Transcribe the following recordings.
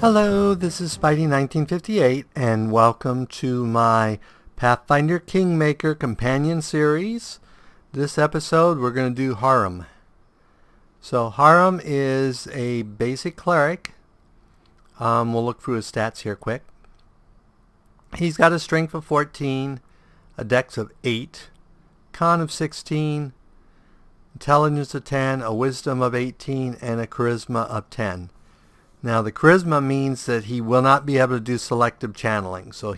Hello, this is Spidey1958 and welcome to my Pathfinder Kingmaker companion series. This episode we're going to do Harrim. So Harrim is a basic cleric. We'll look through his stats here quick. He's got a strength of 14, a dex of 8, con of 16, intelligence of 10, a wisdom of 18, and a charisma of 10. Now the charisma means that he will not be able to do selective channeling, so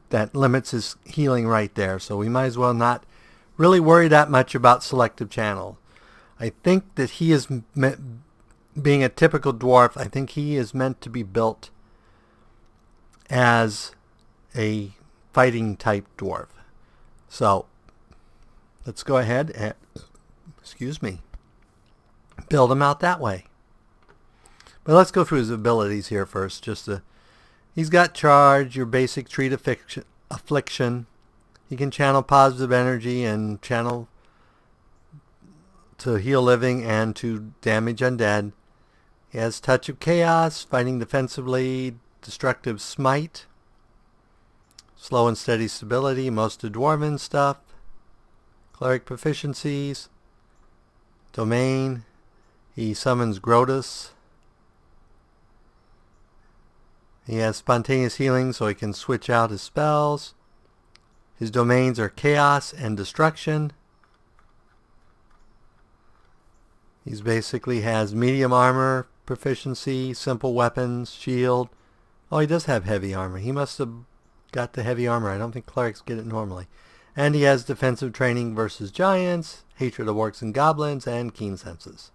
that limits his healing right there. So we might as well not really worry that much about selective channel. I think that he is being a typical dwarf. I think he is meant to be built as a fighting type dwarf. So let's go ahead and build him out that way. But let's go through his abilities here first. He's got charge, your basic treat affliction. He can channel positive energy and channel to heal living and to damage undead. He has touch of chaos, fighting defensively, destructive smite, slow and steady stability, most of dwarven stuff, cleric proficiencies, domain. He summons Grotus. He has spontaneous healing, so he can switch out his spells. His domains are chaos and destruction. He basically has medium armor proficiency, simple weapons, shield. Oh, he does have heavy armor. He must have got the heavy armor. I don't think clerics get it normally. And he has defensive training versus giants, hatred of orcs and goblins, and keen senses.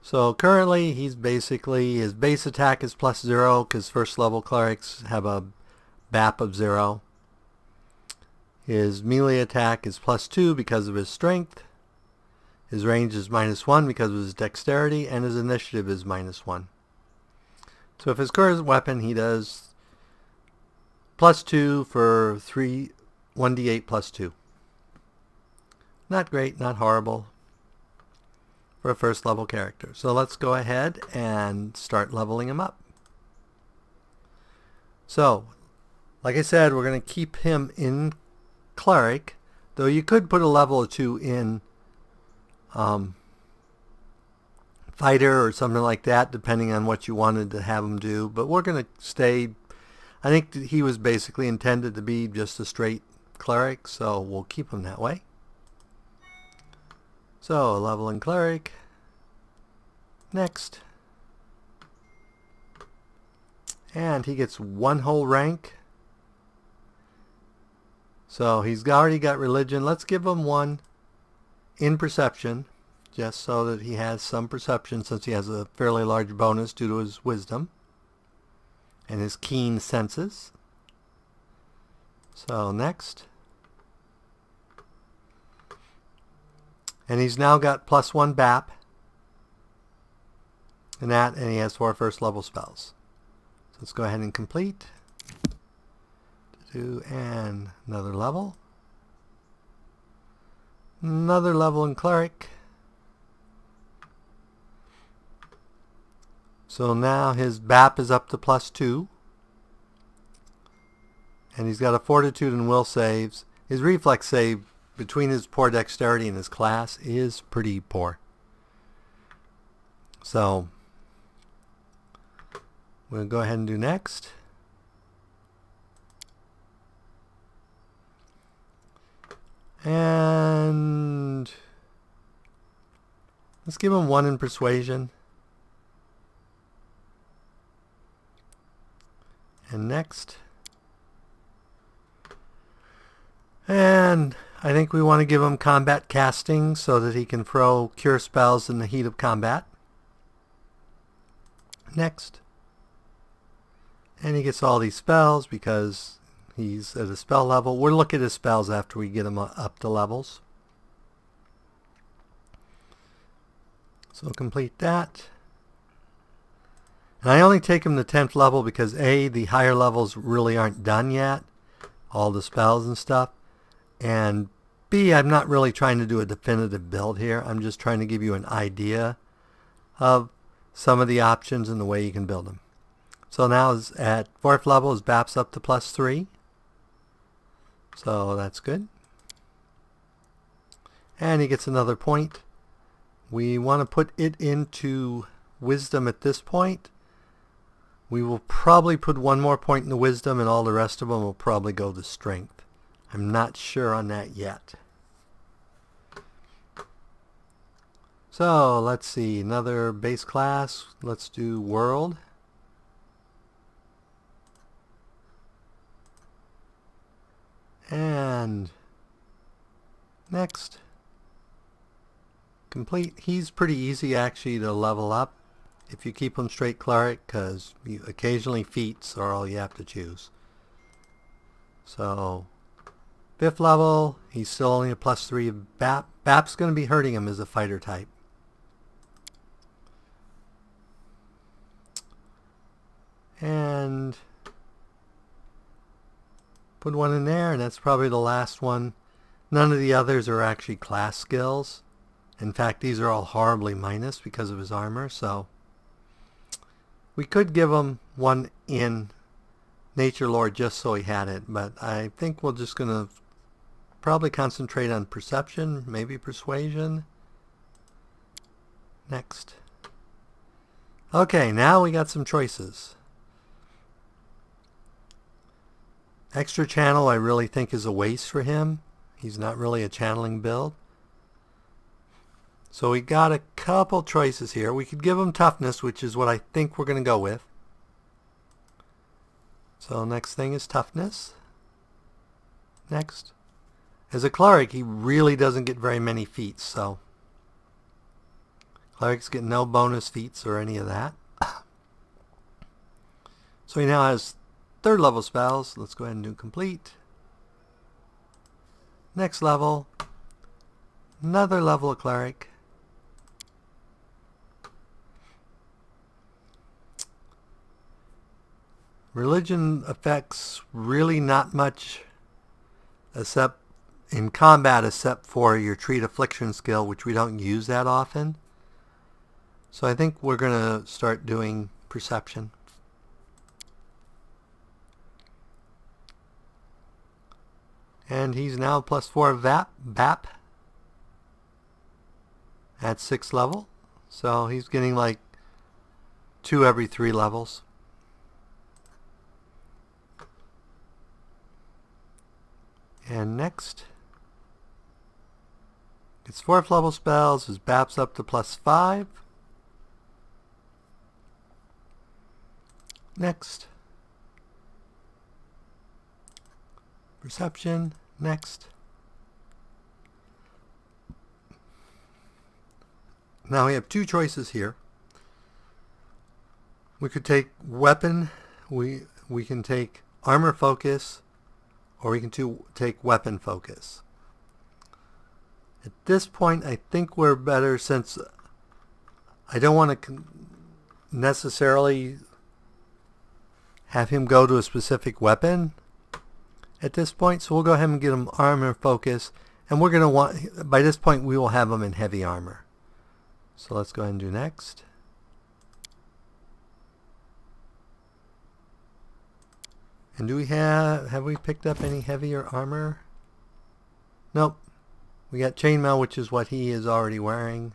So currently his base attack is +0 because first level clerics have a BAP of 0. His melee attack is +2 because of his strength. His range is -1 because of his dexterity, and his initiative is -1. So if his current weapon, he does +2 for 1d8 +2. Not great, not horrible for a first level character. So let's go ahead and start leveling him up. So, like I said, we're going to keep him in cleric, though you could put a level or 2 in fighter or something like that, depending on what you wanted to have him do. But we're going to stay. I think that he was basically intended to be just a straight cleric, so we'll keep him that way. So, leveling cleric. Next. And he gets 1 whole rank. So he's already got religion. Let's give him 1 in perception, just so that he has some perception, since he has a fairly large bonus due to his wisdom and his keen senses. So next. And he's now got +1 BAP. And he has 4 first level spells. So let's go ahead and complete. And another level. Another level in cleric. So now his BAP is up to +2. And he's got a fortitude and will saves. His reflex save, between his poor dexterity and his class, is pretty poor. So we'll go ahead and do next. And let's give him 1 in persuasion. And next. And I think we want to give him combat casting so that he can throw cure spells in the heat of combat. Next. And he gets all these spells because he's at a spell level. We'll look at his spells after we get him up to levels. So complete that. And I only take him to 10th level because A, the higher levels really aren't done yet, all the spells and stuff. And B, I'm not really trying to do a definitive build here. I'm just trying to give you an idea of some of the options and the way you can build them. So now is at 4th level his BAP's up to +3. So that's good. And he gets another point. We want to put it into wisdom at this point. We will probably put one more point in the wisdom, and all the rest of them will probably go to strength. I'm not sure on that yet. So let's see, another base class. Let's do world. And next. Complete. He's pretty easy actually to level up if you keep him straight cleric, because occasionally feats are all you have to choose. So 5th level, he's still only a +3 BAP. BAP's going to be hurting him as a fighter type. And put one in there, and that's probably the last one. None of the others are actually class skills. In fact, these are all horribly minus because of his armor, so we could give him one in Nature Lord just so he had it, but I think we're just going to probably concentrate on perception, maybe persuasion. Next. Okay, now we got some choices. Extra channel I really think is a waste for him. He's not really a channeling build. So we got a couple choices here. We could give him toughness, which is what I think we're going to go with. So next thing is toughness. Next. As a cleric, he really doesn't get very many feats, so clerics get no bonus feats or any of that. So he now has 3rd level spells. Let's go ahead and do complete. Next level. Another level of cleric. Religion affects really not much except in combat, except for your treat affliction skill, which we don't use that often. So I think we're going to start doing perception. And he's now +4 BAP at 6th level. So he's getting like 2 every 3 levels. And next, it's 4th level spells. His BAP's up to +5. Next. Perception. Next. Now we have 2 choices here. We could take weapon. We can take armor focus, or we can take weapon focus. At this point, I think we're better, since I don't want to necessarily have him go to a specific weapon at this point. So we'll go ahead and get him armor focus, and we're going to want, by this point we will have him in heavy armor. So let's go ahead and do next. And do we have we picked up any heavier armor? Nope. We got chainmail, which is what he is already wearing.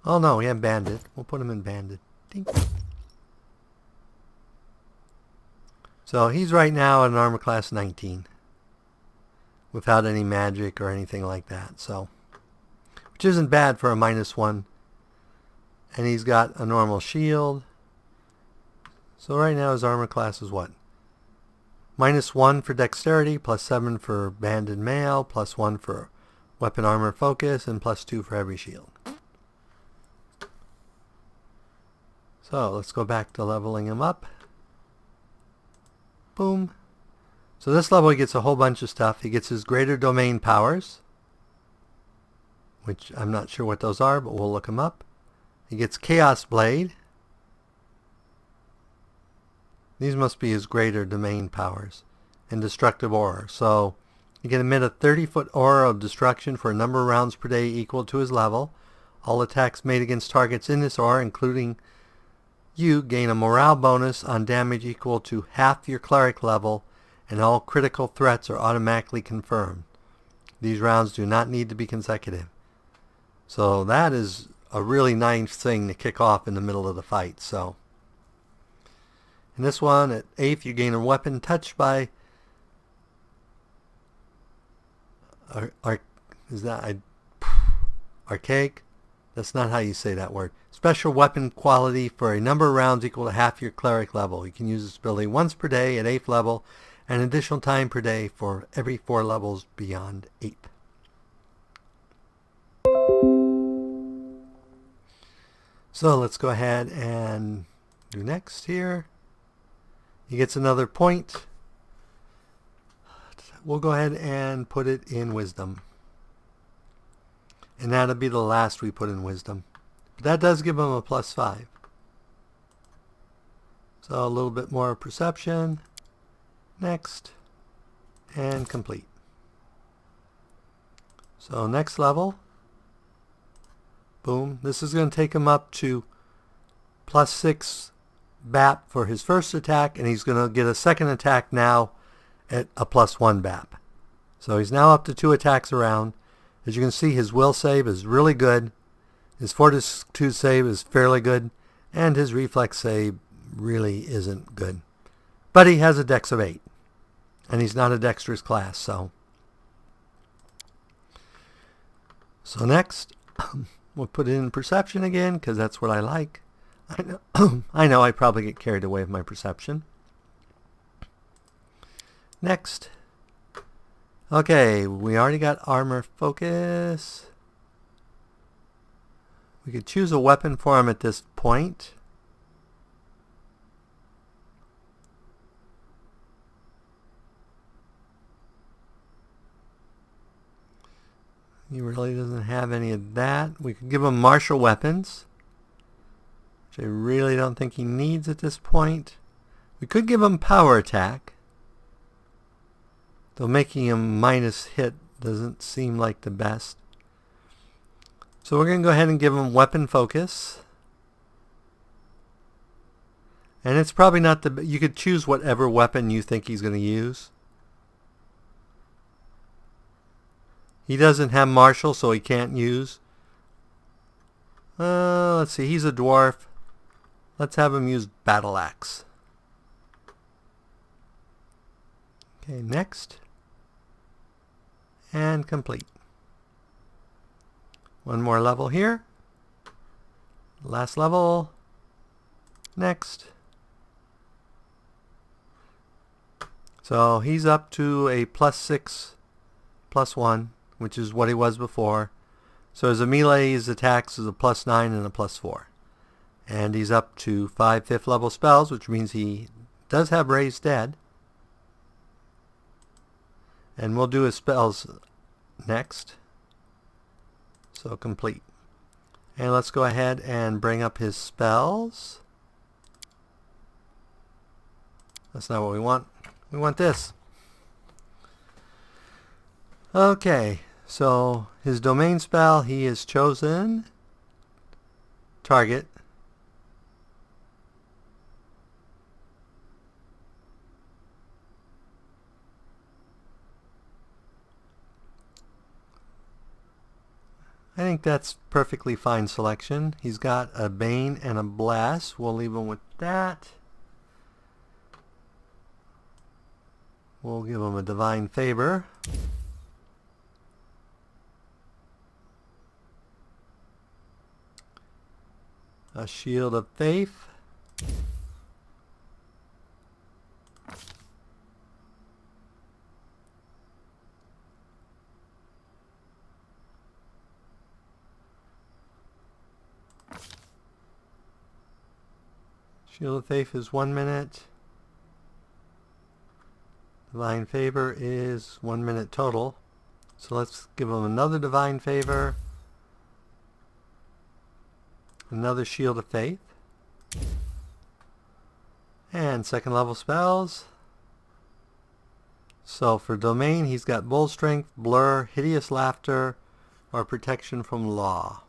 Oh no, we have bandit. We'll put him in bandit. Dink. So he's right now at an armor class 19. Without any magic or anything like that. So, which isn't bad for a -1. And he's got a normal shield. So right now his armor class is what? -1 for dexterity, +7 for banded mail, +1 for weapon armor focus, and +2 for heavy shield. So let's go back to leveling him up. Boom. So this level he gets a whole bunch of stuff. He gets his greater domain powers, which I'm not sure what those are, but we'll look them up. He gets Chaos Blade. These must be his greater domain powers. And Destructive Aura. So he can emit a 30-foot aura of destruction for a number of rounds per day equal to his level. All attacks made against targets in this aura, including you, gain a morale bonus on damage equal to half your cleric level, and all critical threats are automatically confirmed. These rounds do not need to be consecutive. So that is a really nice thing to kick off in the middle of the fight. So in this one, at 8th, you gain a weapon touched by archaic? That's not how you say that word. Special weapon quality for a number of rounds equal to half your cleric level. You can use this ability once per day at 8th level, and additional time per day for every 4 levels beyond 8th. So let's go ahead and do next here. He gets another point. We'll go ahead and put it in wisdom. And that'll be the last we put in wisdom. But that does give him a +5. So a little bit more perception. Next. And complete. So next level. Boom. This is going to take him up to +6 BAP for his first attack. And he's going to get a second attack now at a +1 BAP. So he's now up to 2 attacks around. As you can see, his will save is really good. His fortitude save is fairly good. And his reflex save really isn't good. But he has a dex of 8. And he's not a dexterous class, so. So next, we'll put it in perception again, because that's what I like. I know I probably get carried away with my perception. Next. Okay, we already got armor focus. We could choose a weapon for him at this point. He really doesn't have any of that. We could give him martial weapons, which I really don't think he needs at this point. We could give him power attack, though making him minus hit doesn't seem like the best. So we're going to go ahead and give him weapon focus. And it's probably not the... You could choose whatever weapon you think he's going to use. He doesn't have martial, so he can't use. Let's see. He's a dwarf. Let's have him use battle axe. Okay, next. And complete. One more level here. Last level. Next. So he's up to a +6, +1, which is what he was before. So as a melee, his attacks is a +9 and a +4. And he's up to 5 5th level spells, which means he does have Raised Dead. And we'll do his spells next. So complete. And let's go ahead and bring up his spells. That's not what we want. We want this. Okay, so his domain spell, he has chosen target. I think that's perfectly fine selection. He's got a Bane and a Blast. We'll leave him with that. We'll give him a Divine Favor. A Shield of Faith. Shield of Faith is 1 minute. Divine Favor is 1 minute total. So let's give him another Divine Favor. Another Shield of Faith. And second level spells. So for Domain, he's got Bold Strength, Blur, Hideous Laughter, or Protection from Law.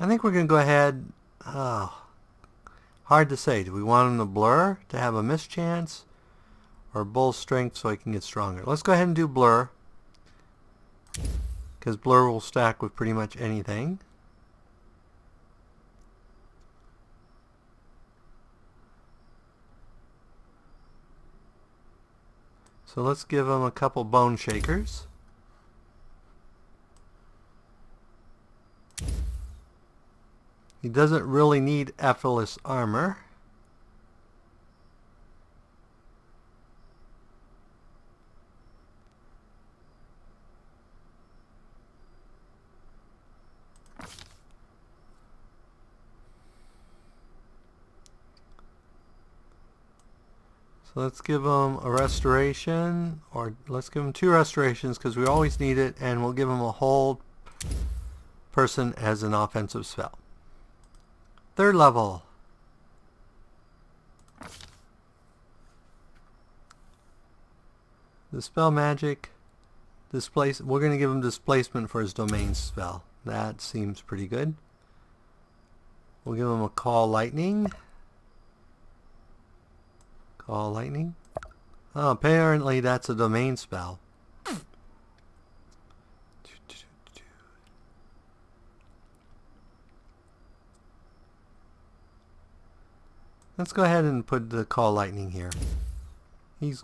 I think we're going to go ahead. Oh, hard to say. Do we want him to blur to have a mischance, or bull strength so he can get stronger? Let's go ahead and do blur, because blur will stack with pretty much anything. So let's give him a couple bone shakers. He doesn't really need effortless armor. So let's give him a restoration, or let's give him 2 restorations because we always need it, and we'll give him a hold person as an offensive spell. 3rd level. Dispel magic. We're going to give him displacement for his domain spell. That seems pretty good. We'll give him a call lightning. Call lightning. Oh, apparently that's a domain spell. Let's go ahead and put the call lightning here. He's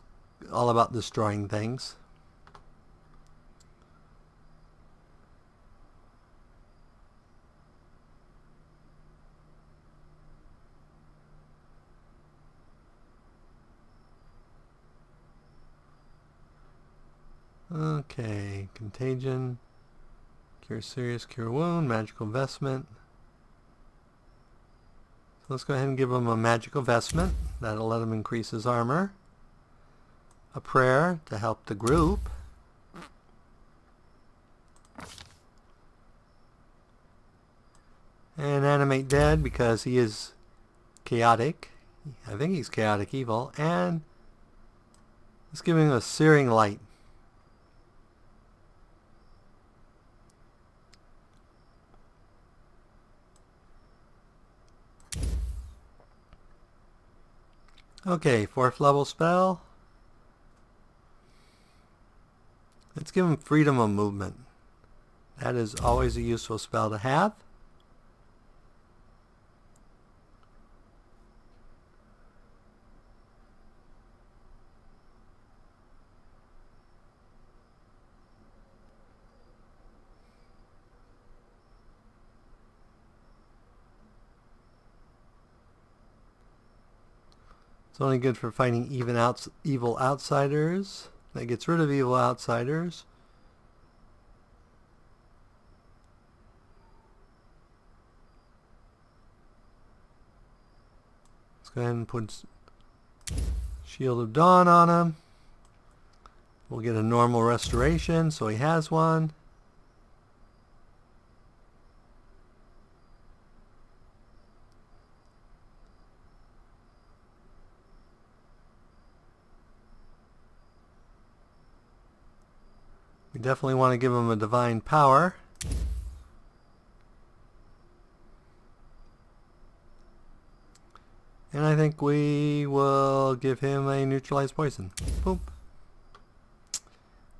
all about destroying things. Okay, contagion, cure serious, cure wound, magical vestment. So let's go ahead and give him a magical vestment. That'll let him increase his armor. A prayer to help the group. And animate dead because he is chaotic. I think he's chaotic evil. And let's give him a searing light. Okay, 4th level spell. Let's give him freedom of movement. That is always a useful spell to have. It's only good for fighting evil outsiders. That gets rid of evil outsiders. Let's go ahead and put Shield of Dawn on him. We'll get a normal restoration, so he has one. We definitely want to give him a divine power. And I think we will give him a neutralized poison. Boom.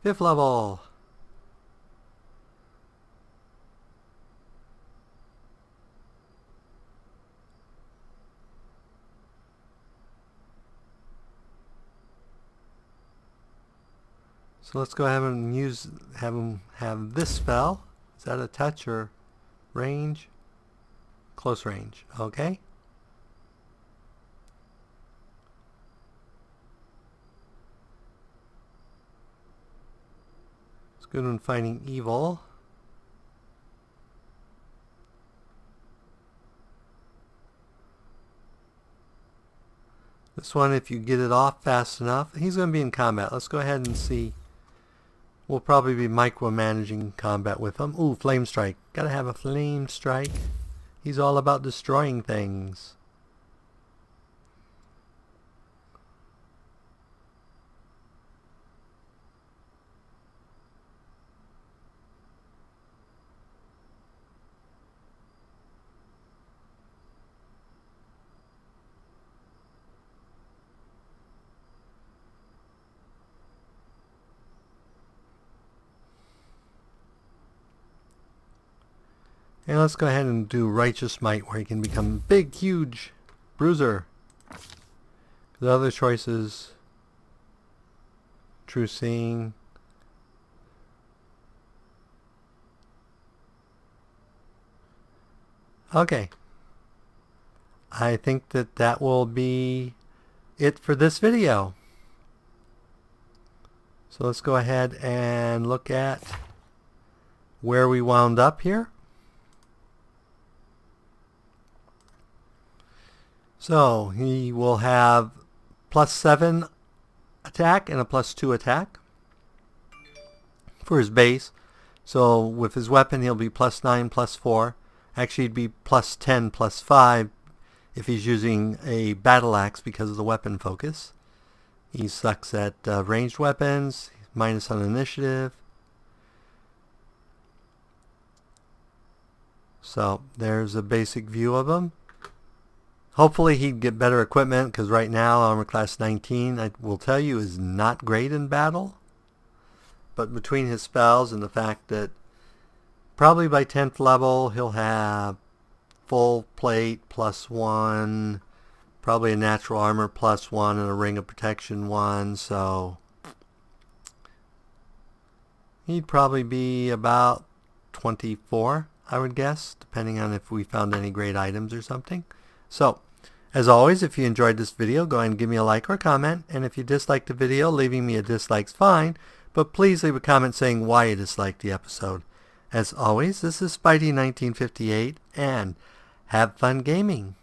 5th level. So let's go ahead and have him have this spell. Is that a touch or range? Close range. Okay. It's good when fighting evil. This one, if you get it off fast enough, he's going to be in combat. Let's go ahead and see. We'll probably be micromanaging combat with him. Ooh, Flame Strike. Gotta have a Flame Strike. He's all about destroying things. And let's go ahead and do Righteous Might, where he can become big, huge bruiser. The other choices, True Seeing. Okay. I think that will be it for this video. So let's go ahead and look at where we wound up here. So he will have +7 attack and a +2 attack for his base. So with his weapon he'll be +9, +4. Actually it'd be +10, +5 if he's using a battle axe because of the weapon focus. He sucks at ranged weapons, minus on initiative. So there's a basic view of him. Hopefully he'd get better equipment, because right now armor class 19, I will tell you, is not great in battle. But between his spells and the fact that probably by 10th level he'll have full plate +1, probably a natural armor +1 and a ring of protection 1, so he'd probably be about 24, I would guess, depending on if we found any great items or something. So, as always, if you enjoyed this video, go ahead and give me a like or a comment. And if you disliked the video, leaving me a dislike's fine. But please leave a comment saying why you disliked the episode. As always, this is Spidey 1958, and have fun gaming.